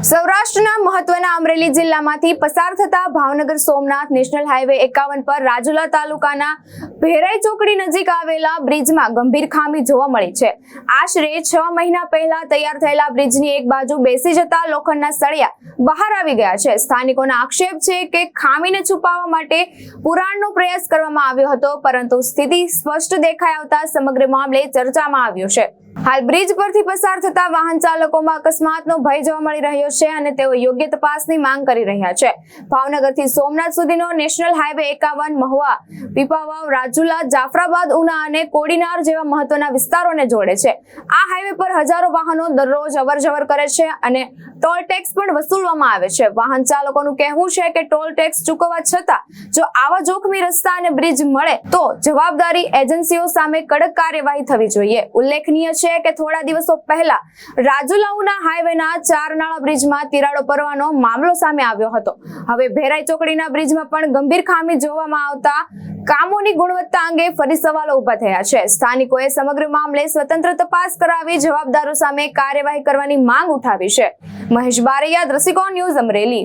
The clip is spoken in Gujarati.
સૌરાષ્ટ્રના મહત્વના અમરેલી જિલ્લામાંથી પસાર થતા ભાવનગર સોમનાથ નેશનલ હાઈવે 51 પર રાજુલા તાલુકાના ભેરાઈ ચોકડી નજીક આવેલા બ્રિજમાં ગંભીર ખામી જોવા મળી છે। આશરે 6 મહિના પહેલા તૈયાર થયેલા બ્રિજની એક બાજુ બેસી જતા લોખંડના સળિયા બહાર આવી ગયા છે। સ્થાનિકોનો આક્ષેપ છે કે ખામીને છુપાવવા માટે પુરાણનો પ્રયાસ કરવામાં આવ્યો હતો, પરંતુ સ્થિતિ સ્પષ્ટ દેખાઈ આવતા સમગ્ર મામલે ચર્ચામાં આવ્યો છે। હાલ બ્રિજ પરથી પસાર થતા વાહન ચાલકોમાં અકસ્માતનો ભય જોવા મળી રહ્યો છે અને તેઓ યોગ્ય તપાસની માંગ કરી રહ્યા છે। ભાવનગરથી સોમનાથ સુધીનો નેશનલ હાઈવે 51 મહુવા, પીપાવાવ, રાજુલા, જાફરાબાદ, ઉના અને કોડીનાર જેવા મહત્વના વિસ્તારોને જોડે છે। આ હાઈવે પર હજારો વાહનો દરરોજ અવરજવર કરે છે અને ટોલ ટેક્સ પણ વસૂલવામાં આવે છે। વાહન ચાલકોનું કહેવું છે કે ટોલ ટેક્સ ચૂકવવા છતાં જો આવા જોખમી રસ્તા અને બ્રિજ મળે તો જવાબદારી એજન્સીઓ સામે કડક કાર્યવાહી થવી જોઈએ। ઉલ્લેખનીય છે કે થોડા દિવસો પહેલા રાજુલાઉના હાઈવેના 4 નાળા બ્રિજમાં તિરાડો પડવાનો મામલો સામે આવ્યો હતો। હવે ભેરાઈ ચોકડીના બ્રિજમાં પણ ગંભીર ખામી જોવામાં આવતા કામોની ગુણવત્તા અંગે ફરી સવાલો ઉભા થયા છે। સ્થાનિકોએ સમગ્ર મામલે સ્વતંત્ર તપાસ કરાવી જવાબદારો સામે કાર્યવાહી કરવાની માંગ ઉઠાવી છે। મહેશ બારૈયા, દ્રષ્ટિકોણ ન્યૂઝ, અમરેલી।